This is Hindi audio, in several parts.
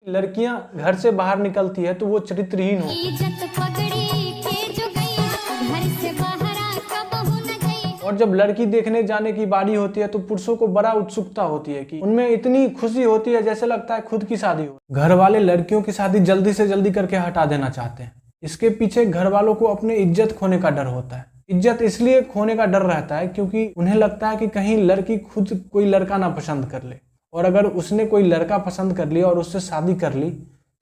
लड़कियां घर से बाहर निकलती है तो वो चरित्रहीन होती है। और जब लड़की देखने जाने की बारी होती है तो पुरुषों को बड़ा उत्सुकता होती है कि उनमें इतनी खुशी होती है जैसे लगता है खुद की शादी हो। घर वाले लड़कियों की शादी जल्दी से जल्दी करके हटा देना चाहते हैं। इसके पीछे घर वालों को अपने इज्जत खोने का डर होता है। इज्जत इसलिए खोने का डर रहता है क्योंकि उन्हें लगता है कि कहीं लड़की खुद कोई लड़का ना पसंद कर ले, और अगर उसने कोई लड़का पसंद कर लिया और उससे शादी कर ली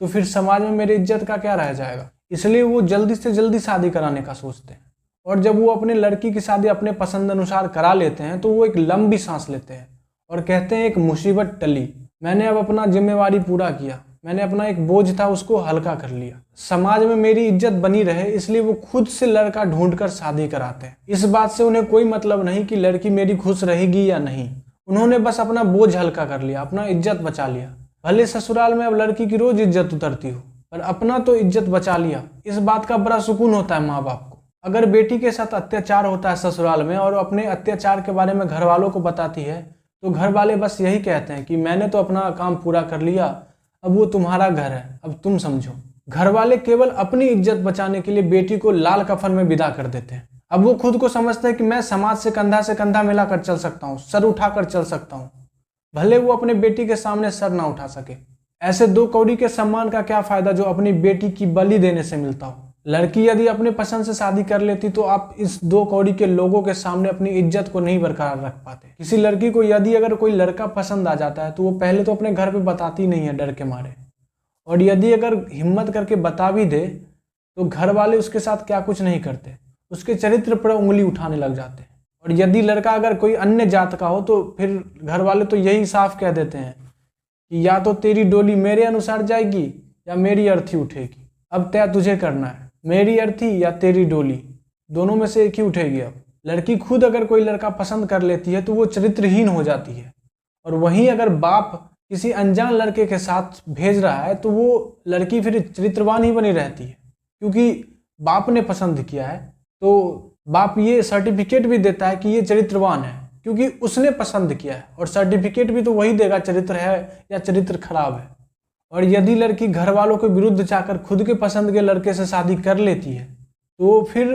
तो फिर समाज में मेरी इज्जत का क्या रह जाएगा। इसलिए वो जल्दी से जल्दी शादी कराने का सोचते हैं। और जब वो अपने लड़की की शादी अपने पसंद अनुसार करा लेते हैं तो वो एक लंबी सांस लेते हैं और कहते हैं एक मुसीबत टली, मैंने अब अपना जिम्मेवारी पूरा किया, मैंने अपना एक बोझ था उसको हल्का कर लिया। समाज में मेरी इज्जत बनी रहे इसलिए वो खुद से लड़का ढूंढकर शादी कराते हैं। इस बात से उन्हें कोई मतलब नहीं कि लड़की मेरी खुश रहेगी या नहीं, उन्होंने बस अपना बोझ हल्का कर लिया, अपना इज्जत बचा लिया। भले ससुराल में अब लड़की की रोज इज्जत उतरती हो पर अपना तो इज्जत बचा लिया। इस बात का बड़ा सुकून होता है माँ बाप को। अगर बेटी के साथ अत्याचार होता है ससुराल में और अपने अत्याचार के बारे में घर वालों को बताती है तो घर वाले बस यही कहते हैं कि मैंने तो अपना काम पूरा कर लिया, अब वो तुम्हारा घर है, अब तुम समझो। घर वाले केवल अपनी इज्जत बचाने के लिए बेटी को लाल कफन में विदा कर देते हैं। अब वो खुद को समझते हैं कि मैं समाज से कंधा मिलाकर चल सकता हूँ, सर उठाकर चल सकता हूँ, भले वो अपने बेटी के सामने सर ना उठा सके। ऐसे दो कौड़ी के सम्मान का क्या फायदा जो अपनी बेटी की बलि देने से मिलता हो। लड़की यदि अपने पसंद से शादी कर लेती तो आप इस दो कौड़ी के लोगों के सामने अपनी इज्जत को नहीं बरकरार रख पाते। किसी लड़की को यदि अगर कोई लड़का पसंद आ जाता है तो वो पहले तो अपने घर पे बताती नहीं है डर के मारे, और यदि अगर हिम्मत करके बता भी दे तो घर वाले उसके साथ क्या कुछ नहीं करते, उसके चरित्र पर उंगली उठाने लग जाते हैं। और यदि लड़का अगर कोई अन्य जात का हो तो फिर घर वाले तो यही साफ कह देते हैं कि या तो तेरी डोली मेरे अनुसार जाएगी या मेरी अर्थी उठेगी, अब तय तुझे करना है, मेरी अर्थी या तेरी डोली, दोनों में से एक ही उठेगी। अब लड़की खुद अगर कोई लड़का पसंद कर लेती है तो वो चरित्रहीन हो जाती है, और वहीं अगर बाप किसी अनजान लड़के के साथ भेज रहा है तो वो लड़की फिर चरित्रवान ही बनी रहती है, क्योंकि बाप ने पसंद किया है तो बाप ये सर्टिफिकेट भी देता है कि ये चरित्रवान है क्योंकि उसने पसंद किया है, और सर्टिफिकेट भी तो वही देगा चरित्र है या चरित्र खराब है। और यदि लड़की घर वालों के विरुद्ध जाकर खुद के पसंद के लड़के से शादी कर लेती है तो फिर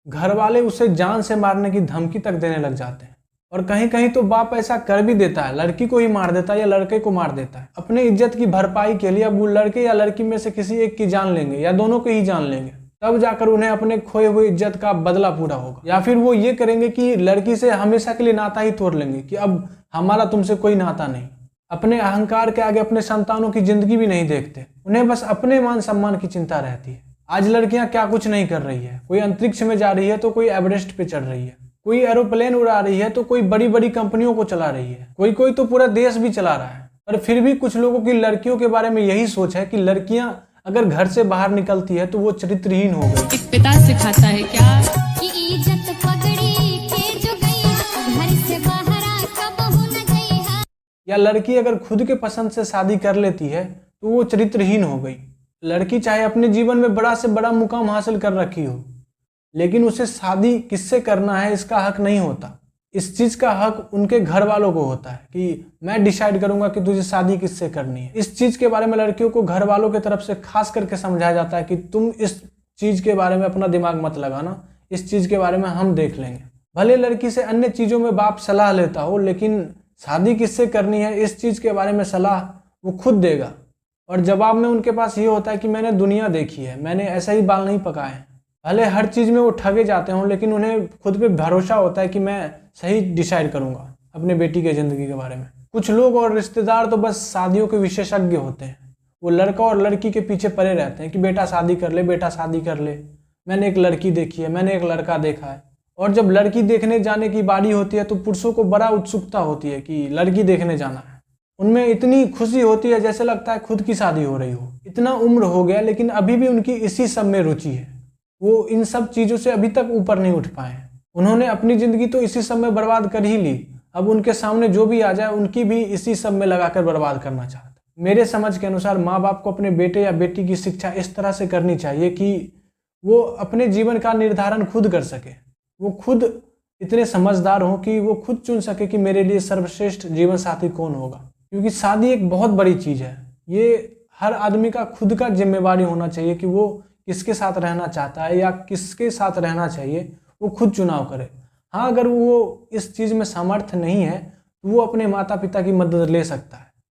घर वाले उसे जान से मारने की धमकी तक देने लग जाते हैं, और कहीं कहीं तो बाप ऐसा कर भी देता है, लड़की को ही मार देता है या लड़के को मार देता है। अपने इज्जत की भरपाई के लिए अब वो लड़के या लड़की में से किसी एक की जान लेंगे या दोनों की ही जान लेंगे, तब जाकर उन्हें अपने खोए हुए इज्जत का बदला पूरा होगा। या फिर वो ये करेंगे कि लड़की से हमेशा के लिए नाता ही तोड़ लेंगे कि अब हमारा तुमसे कोई नाता नहीं। अपने अहंकार के आगे अपने संतानों की जिंदगी भी नहीं देखते, उन्हें बस अपने मान सम्मान की चिंता रहती है। आज लड़कियां क्या कुछ नहीं कर रही है, कोई अंतरिक्ष में जा रही है तो कोई एवरेस्ट पे चढ़ रही है, कोई एरोप्लेन उड़ा रही है तो कोई बड़ी बड़ी कंपनियों को चला रही है, कोई कोई तो पूरा देश भी चला रहा है। पर फिर भी कुछ लोगों की लड़कियों के बारे में यही सोच है कि लड़कियां अगर घर से बाहर निकलती है तो वो चरित्रहीन हो गई। एक पिता सिखाता है क्या कि इज्जत पगड़ी के जो गई घर से बाहर कब हो न गई। या लड़की अगर खुद के पसंद से शादी कर लेती है तो वो चरित्रहीन हो गई। लड़की चाहे अपने जीवन में बड़ा से बड़ा मुकाम हासिल कर रखी हो, लेकिन उसे शादी किससे करना है इसका हक नहीं होता। इस चीज का हक उनके घर वालों को होता है कि मैं डिसाइड करूंगा कि तुझे शादी किससे करनी है। इस चीज के बारे में लड़कियों को घर वालों की तरफ से खास करके समझाया जाता है कि तुम इस चीज के बारे में अपना दिमाग मत लगाना, इस चीज के बारे में हम देख लेंगे। भले लड़की से अन्य चीजों में बाप सलाह लेता हो, लेकिन शादी किससे करनी है इस चीज के बारे में सलाह वो खुद देगा। और जवाब में उनके पास ये होता है कि मैंने दुनिया देखी है, मैंने ऐसा ही बाल नहीं पकाए हैं। भले हर चीज में वो ठगे जाते हों, लेकिन उन्हें खुद पे भरोसा होता है कि मैं सही डिसाइड करूंगा अपने बेटी के जिंदगी के बारे में। कुछ लोग और रिश्तेदार तो बस शादियों के विशेषज्ञ होते हैं, वो लड़का और लड़की के पीछे पड़े रहते हैं कि बेटा शादी कर ले, बेटा शादी कर ले, मैंने एक लड़की देखी है, मैंने एक लड़का देखा है। और जब लड़की देखने जाने की बारी होती है तो पुरुषों को बड़ा उत्सुकता होती है कि लड़की देखने जाना है। उनमें इतनी खुशी होती है जैसे लगता है खुद की शादी हो रही हो। इतना उम्र हो गया लेकिन अभी भी उनकी इसी सब में रुचि है, वो इन सब चीजों से अभी तक ऊपर नहीं उठ पाए। उन्होंने अपनी जिंदगी तो इसी सब में बर्बाद कर ही ली, अब उनके सामने जो भी आ जाए उनकी भी इसी सब में लगाकर बर्बाद करना चाहते। मेरे समझ के अनुसार माँ बाप को अपने बेटे या बेटी की शिक्षा इस तरह से करनी चाहिए कि वो अपने जीवन का निर्धारण खुद कर सके, वो खुद इतने समझदार हों कि वो खुद चुन सके कि मेरे लिए सर्वश्रेष्ठ जीवन साथी कौन होगा। क्योंकि शादी एक बहुत बड़ी चीज है, ये हर आदमी का खुद का जिम्मेवारी होना चाहिए कि वो किसके साथ रहना चाहता है या किसके साथ रहना चाहिए, वो खुद चुनाव करे। हाँ, अगर वो इस चीज़ में समर्थ नहीं है तो वो अपने माता पिता की मदद ले सकता है।